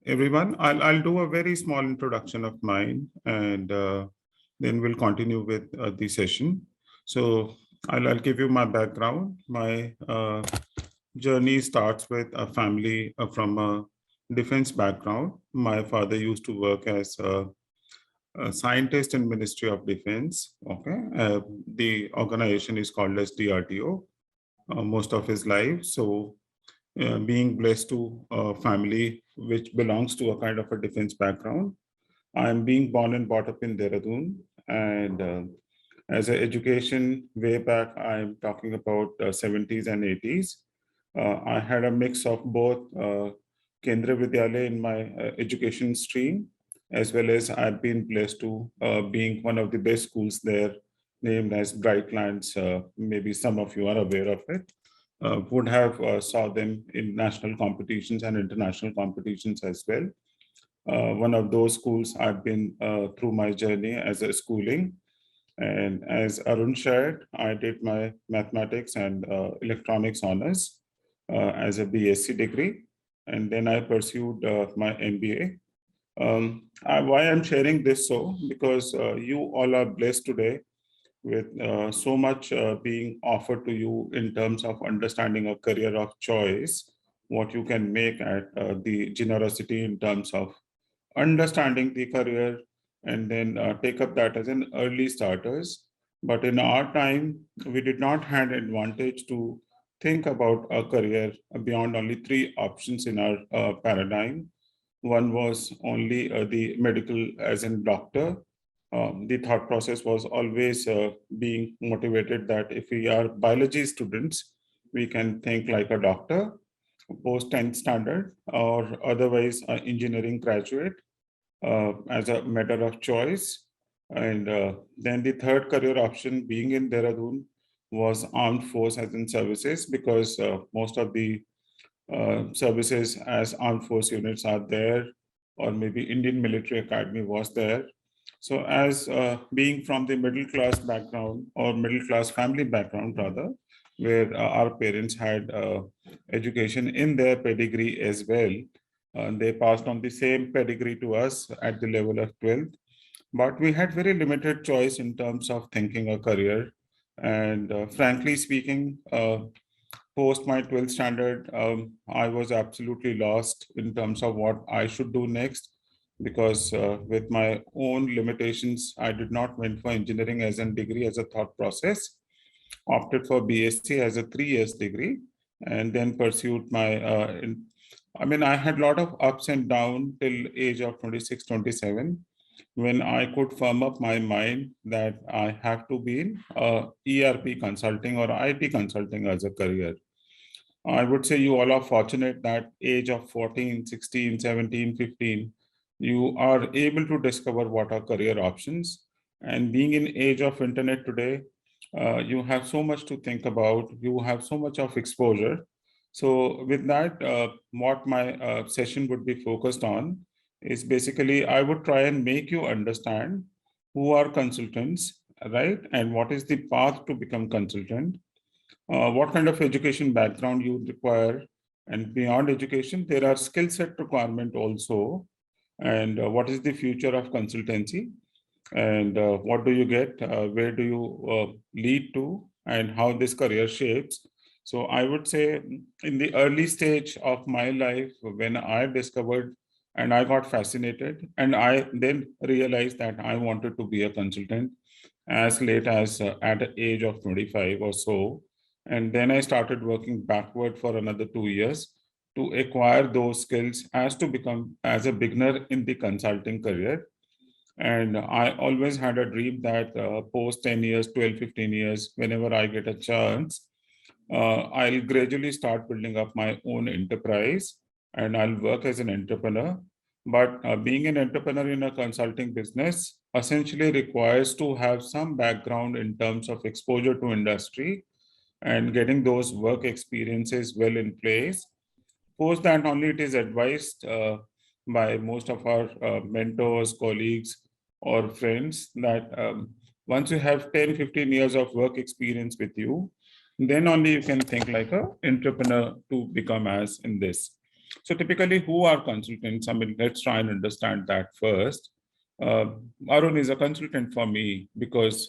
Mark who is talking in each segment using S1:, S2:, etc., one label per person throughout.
S1: everyone. I'll do a very small introduction of mine, and then we'll continue with the session. So I'll give you my background. My journey starts with a family from a defense background. My father used to work as a scientist in Ministry of Defense. Okay, the organization is called as DRDO. Most of his life. So being blessed to a family which belongs to a kind of a defense background. I'm being born and brought up in Dehradun, and as an education way back, I'm talking about 70s and 80s. I had a mix of both Kendra Vidyalaya in my education stream, as well as I've been blessed to being one of the best schools there, named as Brightlands. Maybe some of you are aware of it. Would have saw them in national competitions and international competitions as well. One of those schools I've been through my journey as a schooling. And as Arun shared, I did my mathematics and electronics honors as a BSc degree. And then I pursued my MBA. Why I'm sharing this so? Because you all are blessed today with so much being offered to you in terms of understanding a career of choice, what you can make at the generosity in terms of understanding the career and then take up that as an early starters. But in our time, we did not have advantage to think about a career beyond only three options in our paradigm. One was only the medical as in doctor. The thought process was always being motivated that if we are biology students, we can think like a doctor, post 10th standard, or otherwise engineering graduate as a matter of choice. And then the third career option being in Dehradun was armed force as in services, because most of the services as armed force units are there, or maybe Indian Military Academy was there. So as being from the middle class background or middle class family background rather, where our parents had education in their pedigree as well, they passed on the same pedigree to us at the level of 12th. But we had very limited choice in terms of thinking a career. And frankly speaking, post my 12th standard, I was absolutely lost in terms of what I should do next, because with my own limitations, I did not went for engineering as a degree as a thought process, opted for BSc as a 3 years degree, and then pursued my, I had a lot of ups and downs till age of 26, 27, when I could firm up my mind that I have to be in ERP consulting or IT consulting as a career. I would say you all are fortunate that age of 14, 16, 17, 15, you are able to discover what are career options. And being in age of internet today, you have so much to think about, you have so much of exposure. So with that, what my session would be focused on is basically, I would try and make you understand who are consultants, right? And what is the path to become consultant? What kind of education background you require, and beyond education there are skill set requirement also, and what is the future of consultancy, and what do you get, where do you lead to, and how this career shapes. So I would say in the early stage of my life, when I discovered and I got fascinated, and I then realized that I wanted to be a consultant as late as at the age of 25 or so. And then I started working backward for another 2 years to acquire those skills as to become as a beginner in the consulting career. And I always had a dream that post 10 years, 12, 15 years, whenever I get a chance, I'll gradually start building up my own enterprise and I'll work as an entrepreneur. But being an entrepreneur in a consulting business essentially requires to have some background in terms of exposure to industry and getting those work experiences well in place. Post that only it is advised by most of our mentors, colleagues, or friends that once you have 10, 15 years of work experience with you, then only you can think like a entrepreneur to become as in this. So typically, who are consultants? I mean, let's try and understand that first. Uh, Arun is a consultant for me because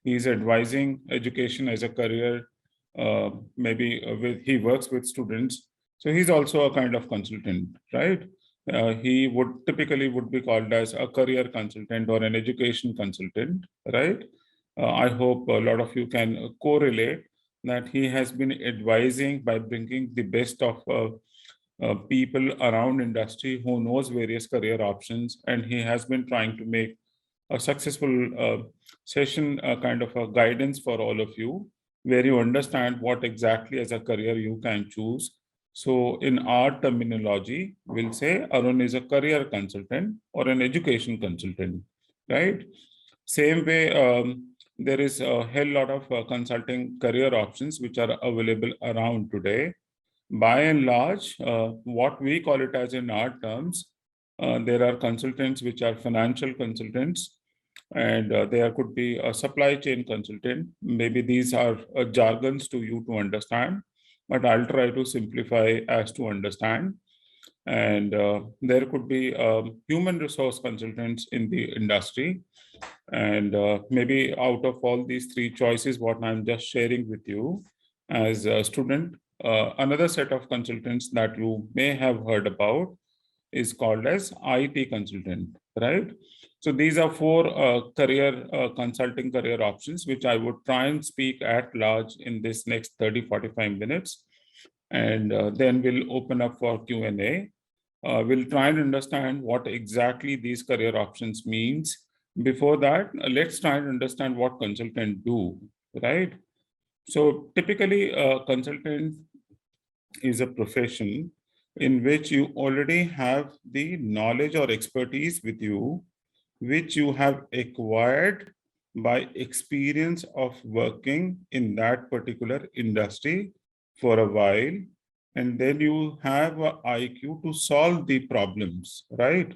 S1: he's advising education as a career. Maybe he works with students, so he's also a kind of consultant, right? He would typically would be called as a career consultant or an education consultant, right? I hope a lot of you can correlate that he has been advising by bringing the best of people around industry who knows various career options, and he has been trying to make a successful session, kind of a guidance for all of you, where you understand what exactly as a career you can choose. So in our terminology, we'll say Arun is a career consultant or an education consultant, right? Same way, there is a hell lot of consulting career options which are available around today. By and large, what we call it as in our terms, there are consultants which are financial consultants, and there could be a supply chain consultant. Maybe these are jargons to you to understand, but I'll try to simplify as to understand. And there could be human resource consultants in the industry. And maybe out of all these three choices, what I'm just sharing with you as a student, another set of consultants that you may have heard about is called as IT consultant, right? So these are four career consulting career options, which I would try and speak at large in this next 30-45 minutes. And then we'll open up for Q&A. We'll try and understand what exactly these career options means. Before that, let's try and understand what consultants do, right? So typically, a consultant is a profession in which you already have the knowledge or expertise with you, which you have acquired by experience of working in that particular industry for a while. And then you have a IQ to solve the problems, right?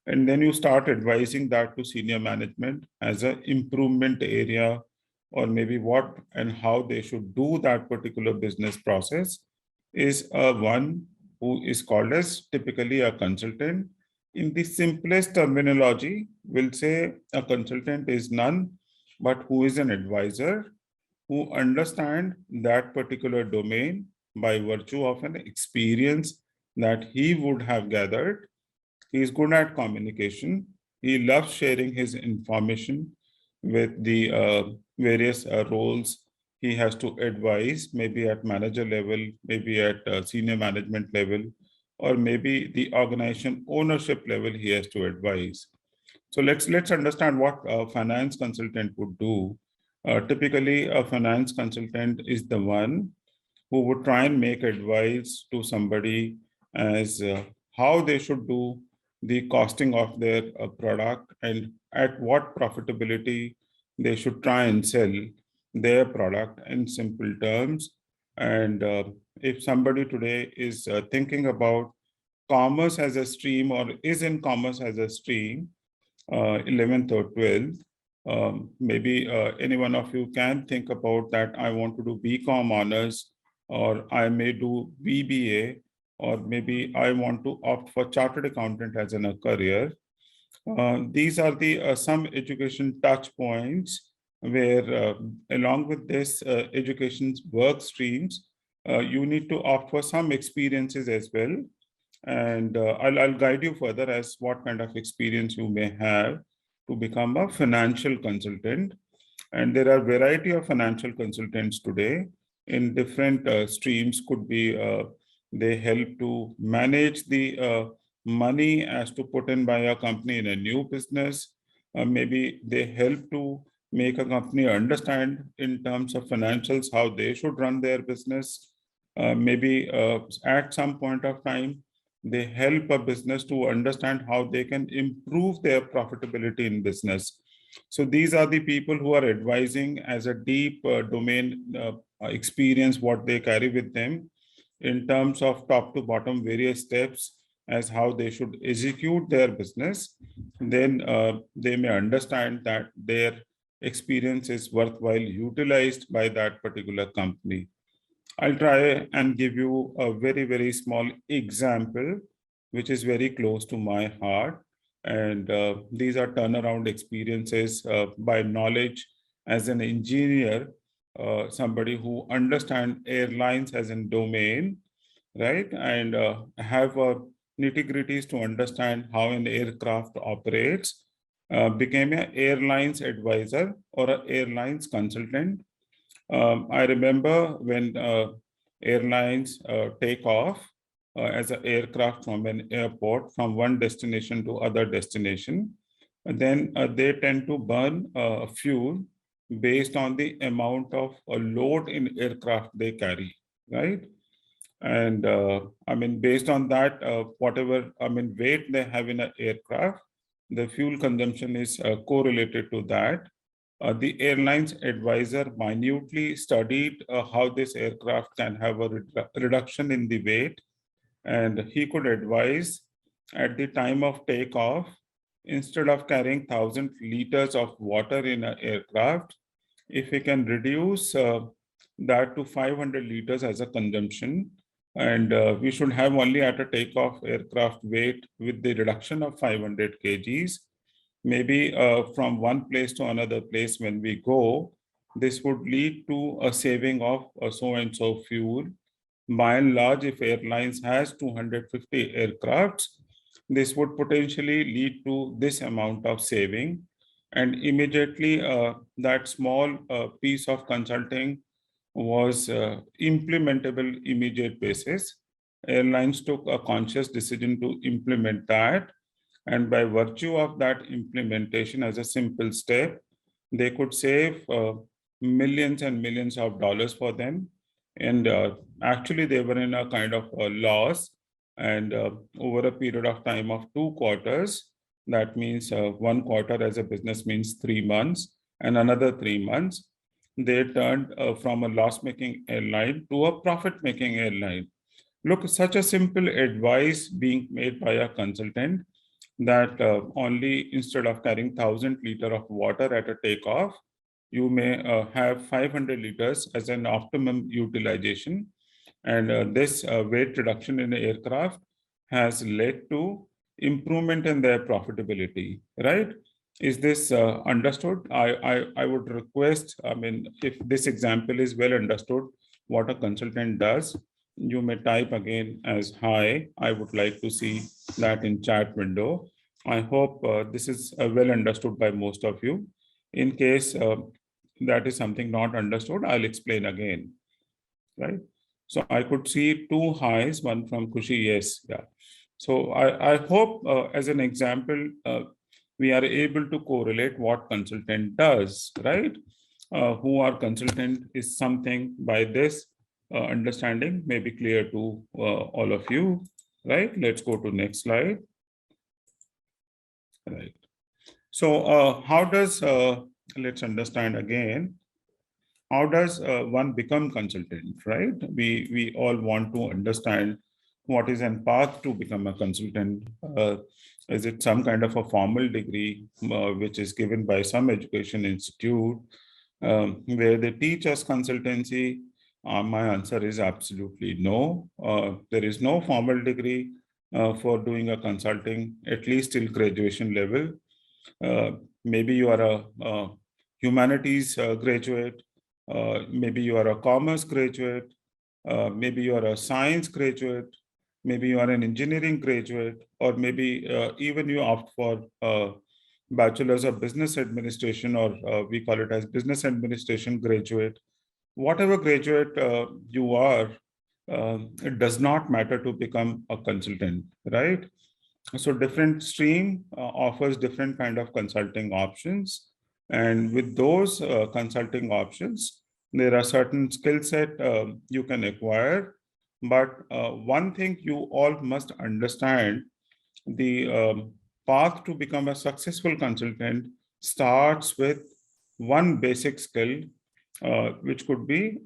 S1: And then you start advising that to senior management as an improvement area, or maybe what and how they should do that particular business process is one who is called as typically a consultant. In the simplest terminology, we'll say a consultant is none but who is an advisor who understand that particular domain by virtue of an experience that he would have gathered. He is good at communication. He loves sharing his information with the various roles he has to advise, maybe at manager level, maybe at senior management level, or maybe the organization ownership level he has to advise. So let's understand what a finance consultant would do. Typically, a finance consultant is the one who would try and make advice to somebody as how they should do the costing of their product and at what profitability they should try and sell their product in simple terms. And if somebody today is thinking about commerce as a stream or is in commerce as a stream, 11th or 12th, maybe any one of you can think about that I want to do BCom honors, or I may do BBA, or maybe I want to opt for chartered accountant as a career. These are the some education touch points where along with this education work streams, you need to opt for some experiences as well. And I'll guide you further as what kind of experience you may have to become a financial consultant. And there are variety of financial consultants today in different streams. Could be they help to manage the money as to put in by a company in a new business. Maybe they help to make a company understand in terms of financials how they should run their business. Maybe at some point of time, they help a business to understand how they can improve their profitability in business. So these are the people who are advising as a deep domain experience what they carry with them in terms of top to bottom various steps as how they should execute their business. Then they may understand that their experience is worthwhile utilized by that particular company. I'll try and give you a very, very small example, which is very close to my heart. And these are turnaround experiences by knowledge as an engineer, somebody who understands airlines as a domain, right? And have nitty-gritties to understand how an aircraft operates, became an airlines advisor or an airlines consultant. I remember when airlines take off as an aircraft from an airport from one destination to other destination, then they tend to burn fuel based on the amount of load in aircraft they carry, right? And I mean, based on that, whatever I mean weight they have in an aircraft, the fuel consumption is correlated to that. The airline's advisor minutely studied how this aircraft can have a reduction in the weight, and he could advise at the time of takeoff, instead of carrying 1,000 liters of water in an aircraft, if we can reduce that to 500 liters as a consumption, and we should have only at a takeoff aircraft weight with the reduction of 500 kgs, maybe from one place to another place when we go, this would lead to a saving of so and so fuel. By and large, if airlines has 250 aircrafts, this would potentially lead to this amount of saving. And immediately that small piece of consulting was implementable immediate basis. Airlines took a conscious decision to implement that. And by virtue of that implementation as a simple step, they could save millions and millions of dollars for them. And actually, they were in a kind of a loss. And over a period of time of 2 quarters, that means one quarter as a business means 3 months, and another 3 months, they turned from a loss-making airline to a profit-making airline. Look, such a simple advice being made by a consultant that only instead of carrying 1,000 liters of water at a takeoff, you may have 500 liters as an optimum utilization. And this weight reduction in the aircraft has led to improvement in their profitability, right? Is this understood? I would request, I mean, if this example is well understood, what a consultant does, you may type again as hi. I would like to see that in chat window. I hope this is well understood by most of you. In case that is something not understood, I'll explain again, right? So I could see two highs, one from Kushi, yes, yeah. So I hope as an example, we are able to correlate what consultant does, right? Who are consultant is something by this understanding may be clear to all of you, right? Let's go to next slide. Right. So how does, let's understand again, how does one become consultant, right? We all want to understand what is a path to become a consultant. Is it some kind of a formal degree which is given by some education institute where they teach us consultancy? My answer is absolutely no. There is no formal degree for doing a consulting, at least till graduation level. Maybe you are a humanities graduate, maybe you are a commerce graduate, maybe you are a science graduate, maybe you are an engineering graduate, or maybe even you opt for bachelor's of business administration, or we call it as business administration graduate. Whatever graduate you are, it does not matter to become a consultant, right? So different stream offers different kind of consulting options. And with those consulting options, there are certain skill set you can acquire. But one thing you all must understand, the path to become a successful consultant starts with one basic skill, which could be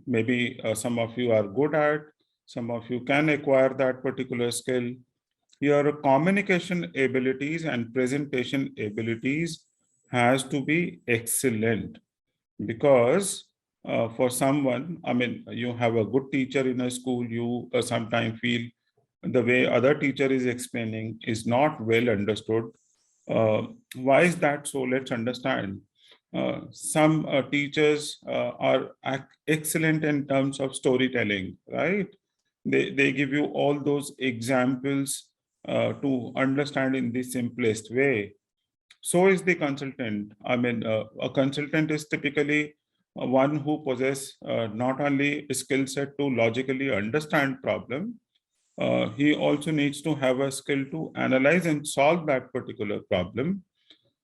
S1: maybe some of you are good at, some of you can acquire that particular skill. Your communication abilities and presentation abilities has to be excellent, because for someone, I mean, you have a good teacher in a school, you sometimes feel the way other teacher is explaining is not well understood. Uh, why is that so? Let's understand. Some teachers are excellent in terms of storytelling, right? They give you all those examples to understand in the simplest way. So is the consultant. I mean, a consultant is typically one who possesses not only a skill set to logically understand problem, he also needs to have a skill to analyze and solve that particular problem.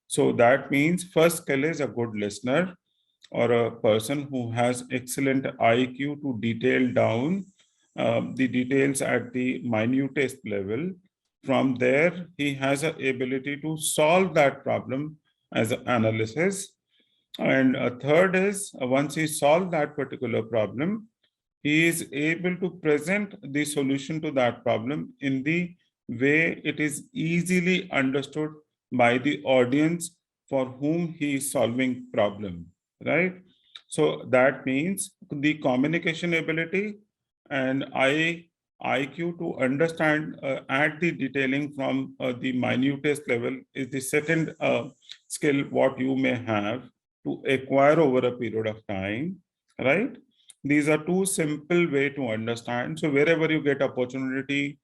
S1: So that means first skill is a good listener, or a person who has excellent IQ to detail down the details at the minutest level. From there, he has an ability to solve that problem as an analysis. And a third is once he solved that particular problem, he is able to present the solution to that problem in the way it is easily understood by the audience for whom he is solving problem, right? So that means the communication ability and IQ to understand at the detailing from the minutest level is the second skill what you may have to acquire over a period of time, right? These are two simple way to understand. So wherever you get opportunity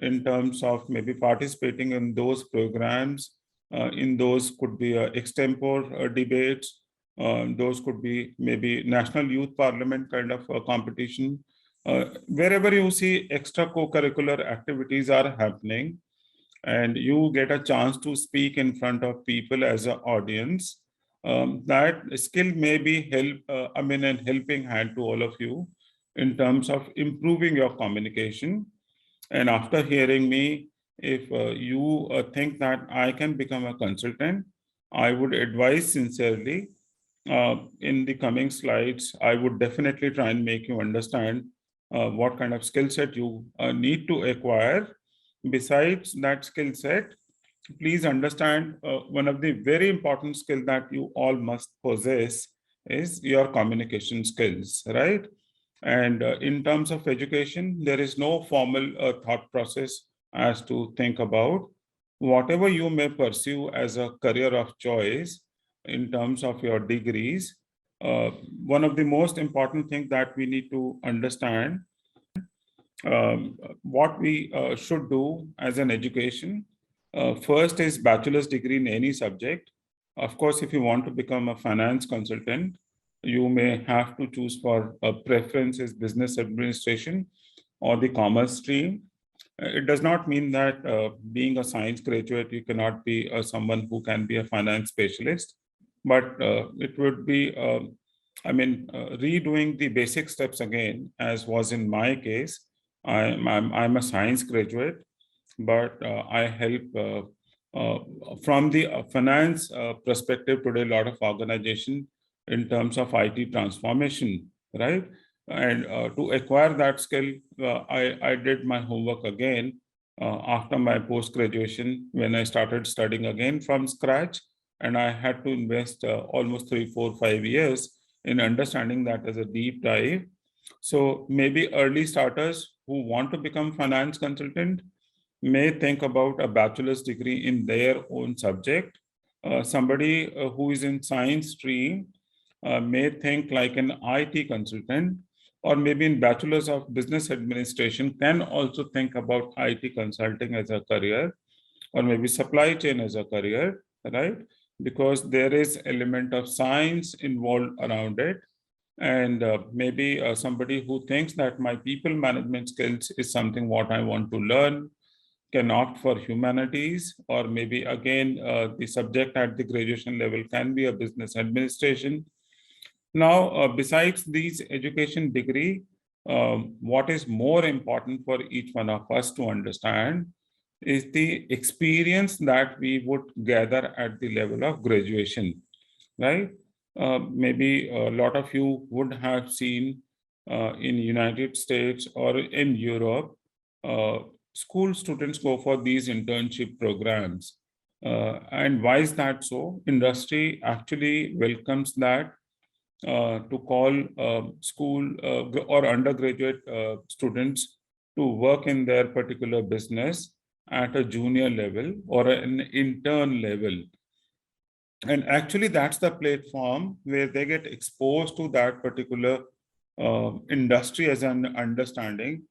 S1: in terms of maybe participating in those programs, in those could be extempore debates, those could be maybe National Youth Parliament kind of competition. Wherever you see extra co-curricular activities are happening, and you get a chance to speak in front of people as an audience, that skill may be I mean, a helping hand to all of you in terms of improving your communication. And after hearing me, if you think that I can become a consultant, I would advise sincerely. In the coming slides, I would definitely try and make you understand what kind of skill set you need to acquire. Besides that skill set, please understand one of the very important skill that you all must possess is your communication skills, right? And in terms of education, there is no formal thought process as to think about. Whatever you may pursue as a career of choice in terms of your degrees, one of the most important things that we need to understand, what we should do as an education. First is bachelor's degree in any subject. Of course, if you want to become a finance consultant, you may have to choose for a preference is business administration or the commerce stream. It does not mean that being a science graduate, you cannot be someone who can be a finance specialist, but it would be, redoing the basic steps again, as was in my case. I'm a science graduate, but I help uh, from the finance perspective today, a lot of organization in terms of IT transformation, right? And to acquire that skill, I did my homework again after my post graduation when I started studying again from scratch, and I had to invest almost 3, 4, 5 years in understanding that as a deep dive. So maybe early starters who want to become finance consultant may think about a bachelor's degree in their own subject. Somebody who is in science stream may think like an IT consultant, or maybe in bachelor's of business administration can also think about IT consulting as a career, or maybe supply chain as a career, right? Because there is element of science involved around it. And maybe somebody who thinks that my people management skills is something what I want to learn can opt for humanities, or maybe again the subject at the graduation level can be a business administration. Now, besides these education degree, what is more important for each one of us to understand is the experience that we would gather at the level of graduation, right? Maybe a lot of you would have seen in United States or in Europe, uh, school students go for these internship programs. And why is that so? Industry actually welcomes that to call school or undergraduate students to work in their particular business at a junior level or an intern level. And actually, that's the platform where they get exposed to that particular industry as an understanding,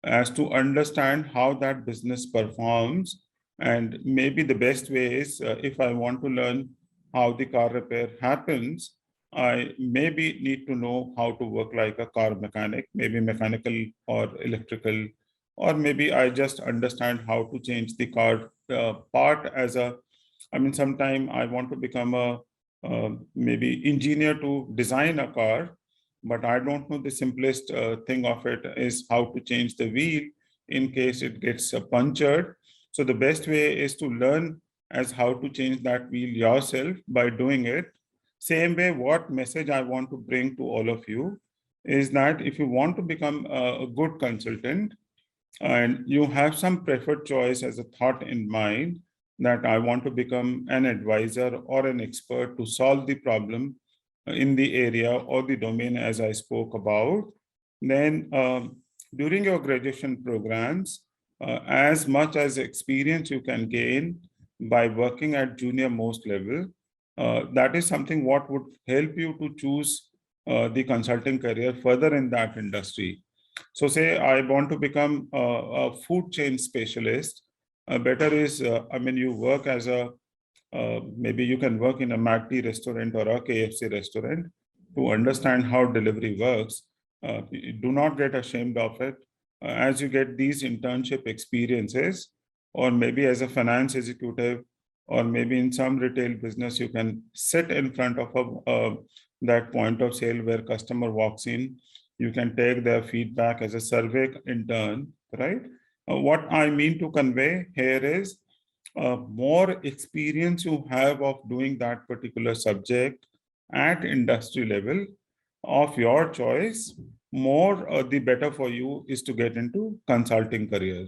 S1: as to understand how that business performs. And maybe the best way is if I want to learn how the car repair happens, I maybe need to know how to work like a car mechanic, maybe mechanical or electrical, or maybe I just understand how to change the car part as a, I mean, sometime I want to become a maybe engineer to design a car, but I don't know the simplest thing of it is how to change the wheel in case it gets punctured. So the best way is to learn as how to change that wheel yourself by doing it. Same way, what message I want to bring to all of you is that if you want to become a good consultant, and you have some preferred choice as a thought in mind that I want to become an advisor or an expert to solve the problem in the area or the domain as I spoke about, then during your graduation programs, as much as experience you can gain by working at junior most level, that is something what would help you to choose the consulting career further in that industry. So say I want to become a food chain specialist. Better is, I mean, you work as a, maybe you can work in a McD restaurant or a KFC restaurant to understand how delivery works. Do not get ashamed of it. As you get these internship experiences, or maybe as a finance executive, or maybe in some retail business, you can sit in front of that point of sale where customer walks in. You can take their feedback as a survey intern, right? What I mean to convey here is more experience you have of doing that particular subject at industry level of your choice, more the better for you is to get into consulting career.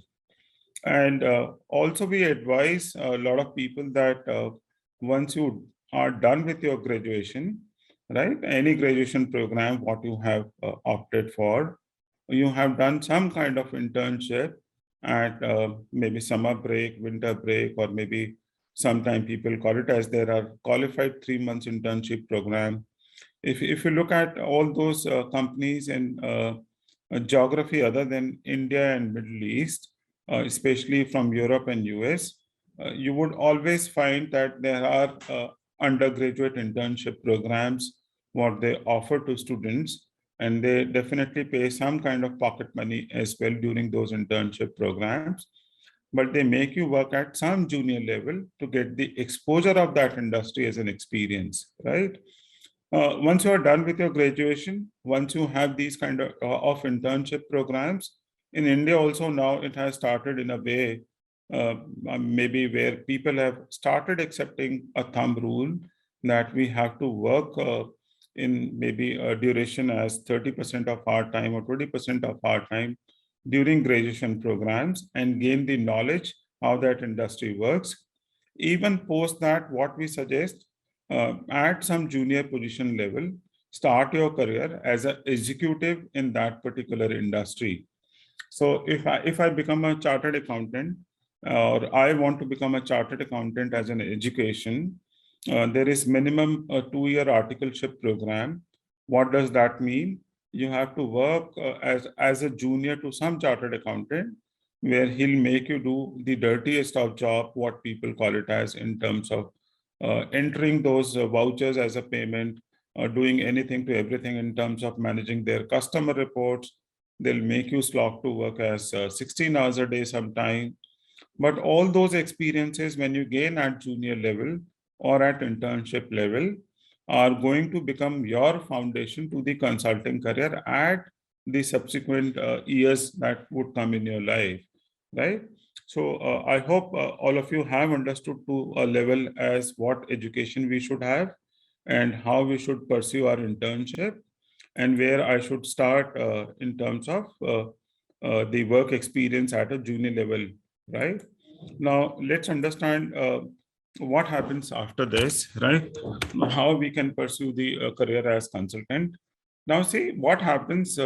S1: And also we advise a lot of people that once you are done with your graduation, right, any graduation program, what you have opted for, you have done some kind of internship at maybe summer break, winter break, or maybe sometime people call it as there are qualified 3 months internship program. If you look at all those companies in geography other than India and Middle East, especially from Europe and US, you would always find that there are undergraduate internship programs what they offer to students, and they definitely pay some kind of pocket money as well during those internship programs, but they make you work at some junior level to get the exposure of that industry as an experience, right? Once you are done with your graduation, once you have these kind of internship programs, in India also now it has started in a way, maybe where people have started accepting a thumb rule that we have to work in maybe a duration as 30% of our time or 20% of our time during graduation programs and gain the knowledge how that industry works. Even post that, what we suggest, at some junior position level, start your career as an executive in that particular industry. So if I become a chartered accountant, or I want to become a chartered accountant as an education, there is minimum a 2-year articleship program. What does that mean? You have to work as a junior to some chartered accountant, where he'll make you do the dirtiest of job, what people call it as, in terms of entering those vouchers as a payment, doing anything to everything in terms of managing their customer reports. They'll make you slog to work as 16 hours a day sometime. But all those experiences, when you gain at junior level or at internship level, are going to become your foundation to the consulting career at the subsequent years that would come in your life, right? So I hope all of you have understood to a level as what education we should have and how we should pursue our internship and where I should start in terms of the work experience at a junior level, right? Now let's understand what happens after this, right? How we can pursue the career as consultant. Now, see what happens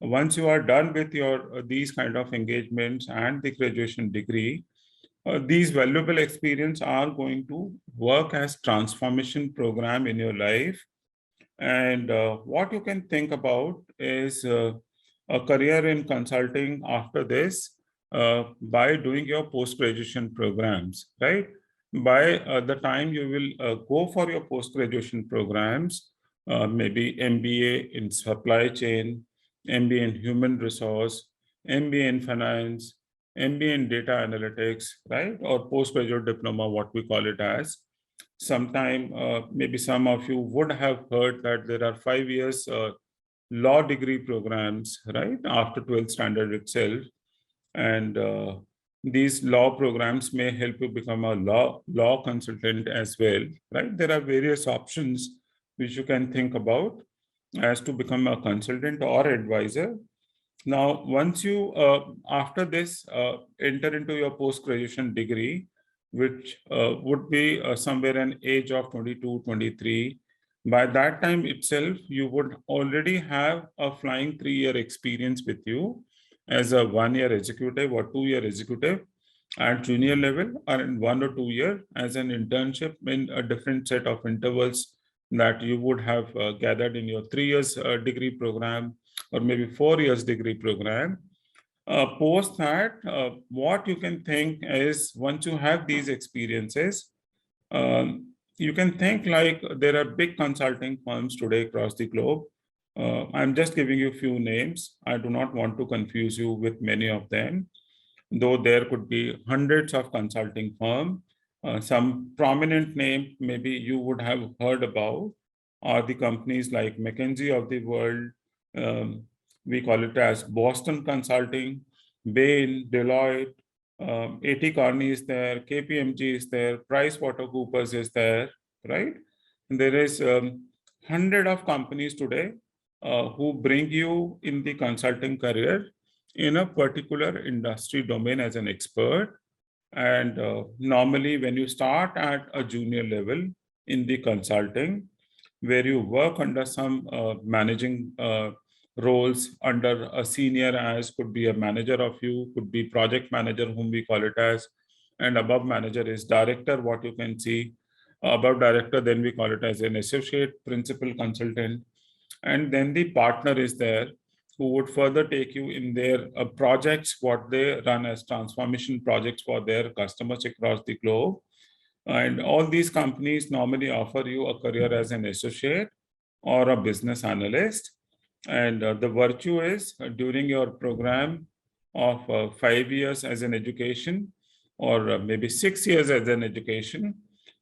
S1: once you are done with your these kind of engagements and the graduation degree. These valuable experience are going to work as transformation program in your life. And what you can think about is a career in consulting after this by doing your post-graduation programs, right? By the time you will go for your post-graduation programs, maybe MBA in supply chain, MBA in human resource, MBA in finance, MBA in data analytics, right? Or postgraduate diploma, what we call it as. Sometime, maybe some of you would have heard that there are 5 years law degree programs, right, after 12th standard itself. And these law programs may help you become a law consultant as well, right? There are various options which you can think about as to become a consultant or advisor. Now, once you, after this, enter into your post-graduation degree, which would be somewhere an age of 22, 23, by that time itself, you would already have a flying 3-year experience with you as a 1-year executive or 2-year executive at junior level, or in 1 or 2 year as an internship in a different set of intervals that you would have gathered in your 3 years degree program or maybe 4 years degree program. Post that, what you can think is once you have these experiences, you can think like there are big consulting firms today across the globe. I'm just giving you a few names. I do not want to confuse you with many of them, though there could be hundreds of consulting firms. Some prominent name maybe you would have heard about are the companies like McKinsey of the world. Um, we call it as Boston Consulting, Bain, Deloitte, A.T. Kearney is there, KPMG is there, PricewaterhouseCoopers is there, right? And there is hundred of companies today who bring you in the consulting career in a particular industry domain as an expert. And normally when you start at a junior level in the consulting, where you work under some managing roles under a senior, as could be a manager of you, could be project manager, whom we call it as, and above manager is director, what you can see. Above director, then we call it as an associate principal consultant. And then the partner is there who would further take you in their projects, what they run as transformation projects for their customers across the globe. And all these companies normally offer you a career as an associate or a business analyst. And the virtue is during your program of 5 years as an education, or maybe 6 years as an education,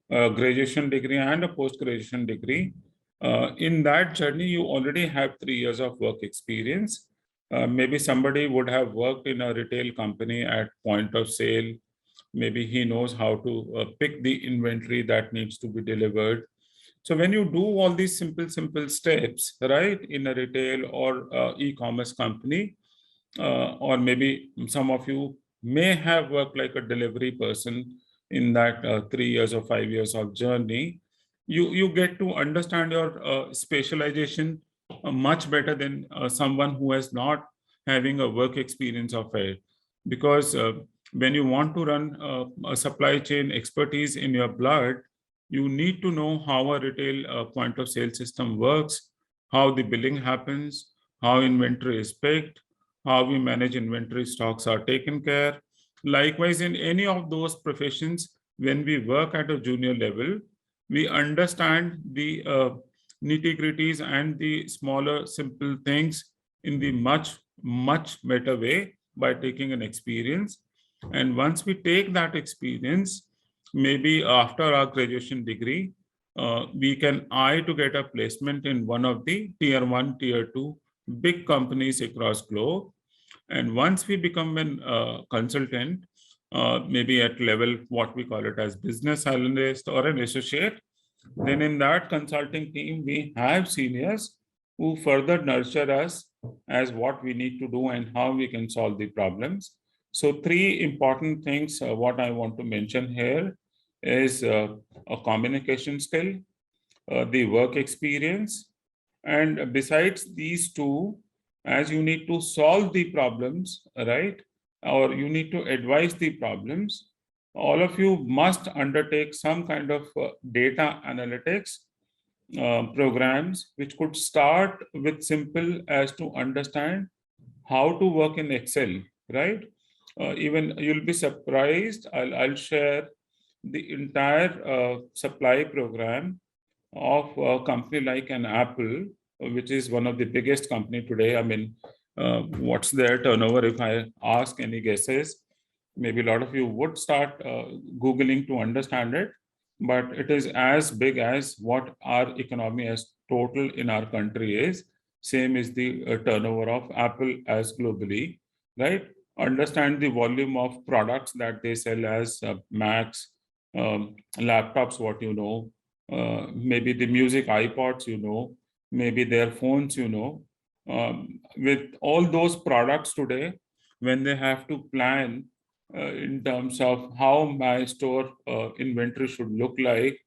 S1: graduation degree and a post-graduation degree. In that journey, you already have 3 years of work experience. Maybe somebody would have worked in a retail company at point of sale. Maybe he knows how to pick the inventory that needs to be delivered. So when you do all these simple steps, right, in a retail or e-commerce company, or maybe some of you may have worked like a delivery person in that 3 years or 5 years of journey, you get to understand your specialization much better than someone who has not having a work experience of it. Because when you want to run a supply chain expertise in your blood, you need to know how a retail point of sale system works, how the billing happens, how inventory is picked, how we manage inventory stocks are taken care. Likewise, in any of those professions, when we work at a junior level, we understand the nitty-gritties and the smaller, simple things in the much better way by taking an experience. And once we take that experience, maybe after our graduation degree, we can eye to get a placement in one of the tier 1, tier 2 big companies across globe. And once we become an consultant, maybe at level what we call it as business analyst or an associate, then in that consulting team we have seniors who further nurture us as what we need to do and how we can solve the problems. So three important things what I want to mention here. is a communication skill, the work experience, and besides these two, as you need to solve the problems, right, or you need to advise the problems, all of you must undertake some kind of data analytics programs, which could start with simple as to understand how to work in Excel, right? Even you'll be surprised. I'll share the entire supply program of a company like an Apple, which is one of the biggest company today. I mean, what's their turnover? If I ask any guesses, maybe a lot of you would start Googling to understand it, but it is as big as what our economy as total in our country is. Same is the turnover of Apple as globally, right? Understand the volume of products that they sell as Macs, laptops, what you know, maybe the music iPods, you know, maybe their phones, you know. With all those products today, when they have to plan in terms of how my store inventory should look like,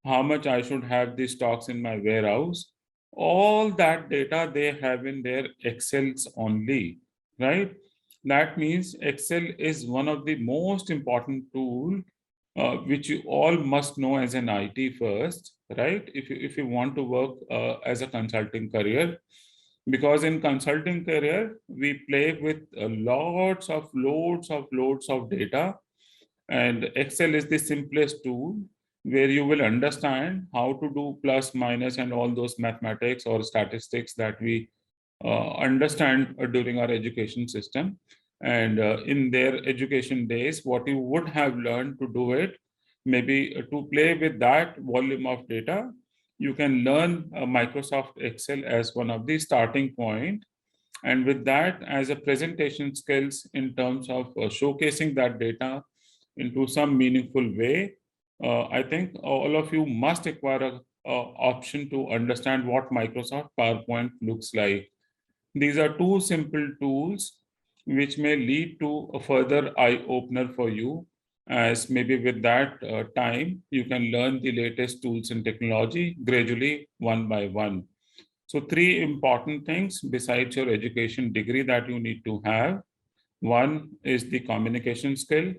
S1: how much I should have the stocks in my warehouse, all that data they have in their Excels only, right? That means Excel is one of the most important tool which you all must know as an IT first, right? If you want to work as a consulting career, because in consulting career we play with loads of data, and Excel is the simplest tool where you will understand how to do plus minus and all those mathematics or statistics that we understand during our education system. And in their education days, what you would have learned to do it, maybe to play with that volume of data, you can learn Microsoft Excel as one of the starting point. And with that as a presentation skills in terms of showcasing that data into some meaningful way, I think all of you must acquire a option to understand what Microsoft PowerPoint looks like. These are two simple tools which may lead to a further eye opener for you, as maybe with that time you can learn the latest tools and technology gradually one by one. So three important things besides your education degree that you need to have. One is the communication skill,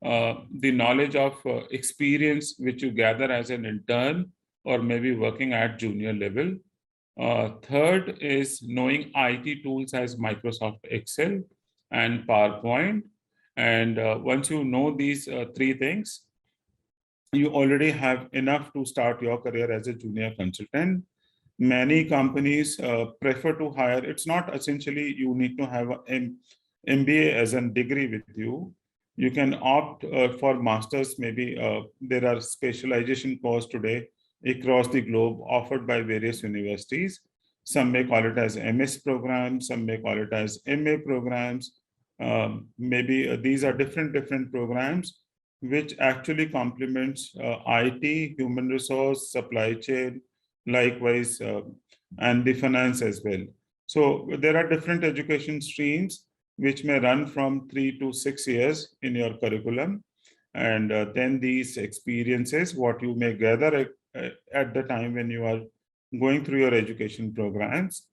S1: the knowledge of experience which you gather as an intern or maybe working at junior level. Third is knowing IT tools as Microsoft Excel and PowerPoint. And once you know these three things, you already have enough to start your career as a junior consultant. Many companies prefer to hire. It's not essentially you need to have an MBA as a degree with you. You can opt for masters. Maybe there are specialization courses today across the globe offered by various universities. Some may call it as MS programs, some may call it as MA programs. Maybe these are different programs which actually complements IT, human resource, supply chain, likewise, and the finance as well. So there are different education streams which may run from 3 to 6 years in your curriculum. And then these experiences, what you may gather at the time when you are going through your education programs.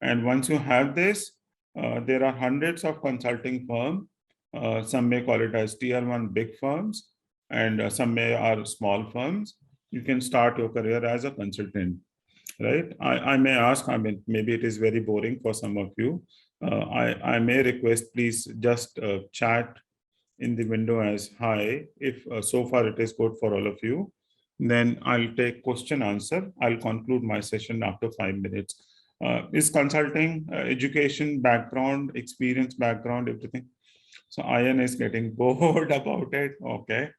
S1: And once you have this, there are hundreds of consulting firms. Some may call it as tier one big firms, and some may are small firms. You can start your career as a consultant, right? I may ask, I mean, maybe it is very boring for some of you. I may request, please just chat in the window as hi. If so far it is good for all of you, then I'll take question answer. I'll conclude my session after 5 minutes. Is consulting, education background, experience background, everything? So Ian is getting bored about it. Okay.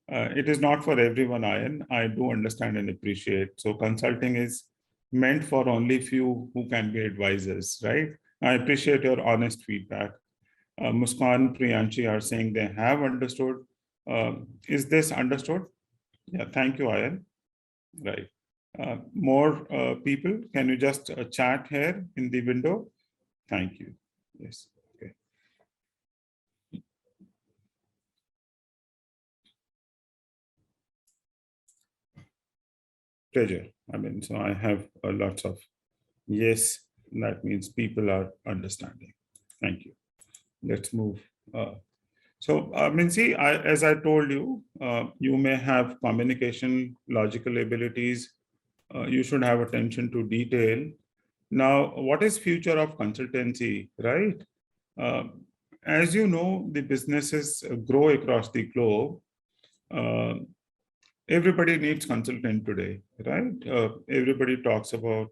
S1: It is not for everyone, Ian. I do understand and appreciate. So consulting is meant for only few who can be advisors, right? I appreciate your honest feedback. Muskan, Priyanshi are saying they have understood. Is this understood? Yeah, thank you, Ian. Right. More people, can you just chat here in the window? Thank you. Yes. Okay. Pleasure. I mean, so I have lots of yes, that means people are understanding. Thank you. Let's move. I mean, see, as I told you, you may have communication, logical abilities. You should have attention to detail. Now, what is future of consultancy, right? Uh, as you know, the businesses grow across the globe. Uh, Everybody needs consultant today, right? Everybody talks about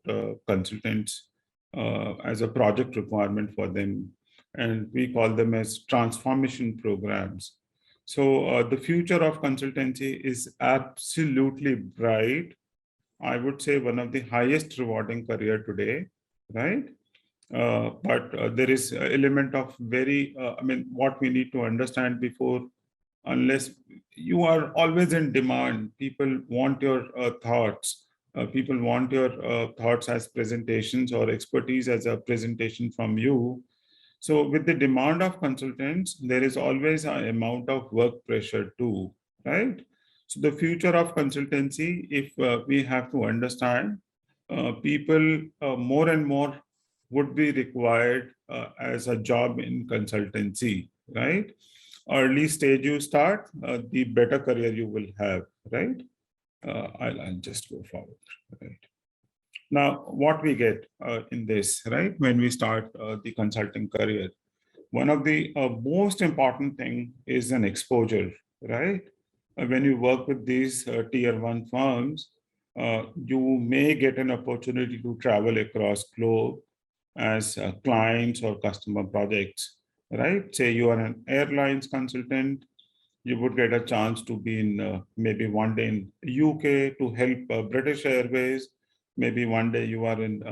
S1: consultants as a project requirement for them, and we call them as transformation programs. So the future of consultancy is absolutely bright. I would say one of the highest rewarding career today, right? But there is an element of I mean, what we need to understand before, unless you are always in demand, people want your thoughts. People want your thoughts as presentations or expertise as a presentation from you. So with the demand of consultants, there is always an amount of work pressure too, right? So the future of consultancy, if we have to understand, people more and more would be required as a job in consultancy, right? Early stage you start, the better career you will have, right? I'll just go forward, right? Now, what we get in this, right, when we start the consulting career, one of the most important thing is an exposure, right? When you work with these tier one firms, you may get an opportunity to travel across globe as clients or customer projects, right? Say you are an airlines consultant, you would get a chance to be in maybe one day in UK to help British Airways, maybe one day you are in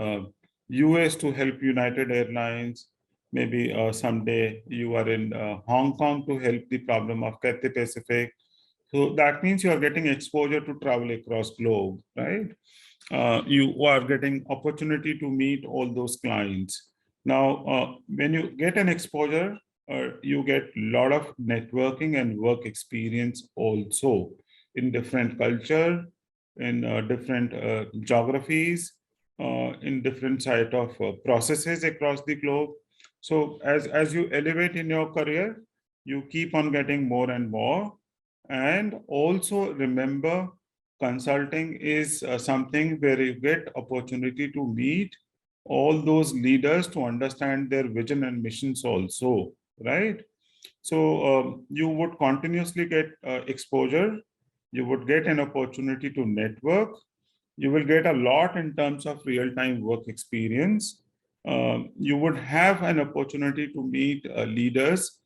S1: US to help United Airlines, maybe someday you are in Hong Kong to help the problem of Cathay Pacific. So that means you are getting exposure to travel across globe, right? You are getting opportunity to meet all those clients. Now, when you get an exposure, you get a lot of networking and work experience also in different culture, in different geographies, in different side of processes across the globe. So as you elevate in your career, you keep on getting more and more. And also remember, consulting is something where you get opportunity to meet all those leaders to understand their vision and missions also, right? So you would continuously get exposure, you would get an opportunity to network, you will get a lot in terms of real-time work experience. You would have an opportunity to meet leaders.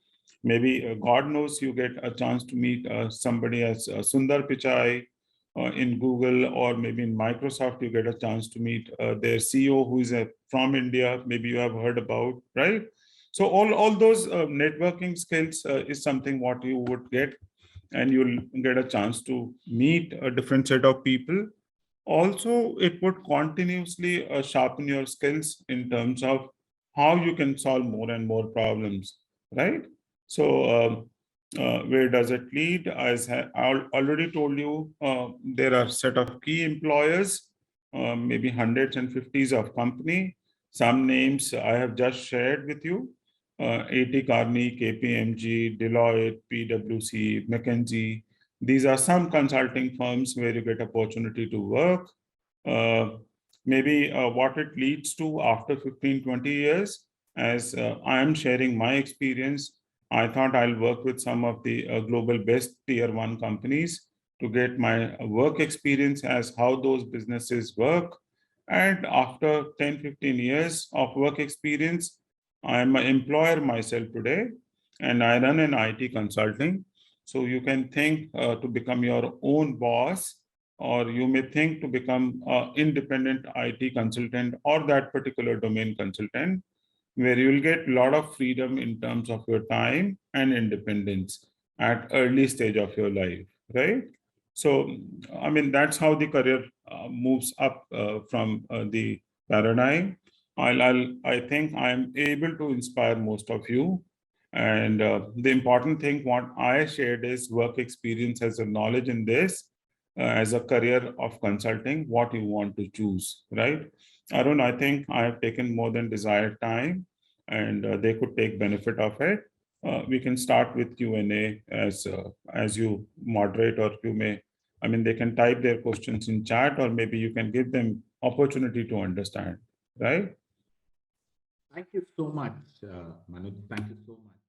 S1: Maybe God knows you get a chance to meet somebody as Sundar Pichai in Google, or maybe in Microsoft, you get a chance to meet their CEO who is from India. Maybe you have heard about, right? So all those networking skills is something what you would get, and you'll get a chance to meet a different set of people. Also, it would continuously sharpen your skills in terms of how you can solve more and more problems, right? So, where does it lead? As I already told you, there are set of key employers, maybe hundreds and fifties of company. Some names I have just shared with you: AT Kearney, KPMG, Deloitte, PwC, McKinsey. These are some consulting firms where you get opportunity to work. Uh, Maybe what it leads to after 15, 20 years, as I am sharing my experience, I thought I'll work with some of the global best tier one companies to get my work experience as how those businesses work. And after 10, 15 years of work experience, I'm an employer myself today, and I run an IT consulting. So you can think to become your own boss, or you may think to become an independent IT consultant or that particular domain consultant, where you'll get a lot of freedom in terms of your time and independence at early stage of your life, right? So, I mean, that's how the career moves up from the paradigm. I think I'm able to inspire most of you. And the important thing, what I shared is work experience as a knowledge in this. as a career of consulting, what you want to choose, right? Arun, I think I have taken more than desired time, and they could take benefit of it. We can start with Q&A as you moderate, or you may, I mean, they can type their questions in chat, or maybe you can give them opportunity to understand, right?
S2: Thank you so much, Manoj. Thank you so much.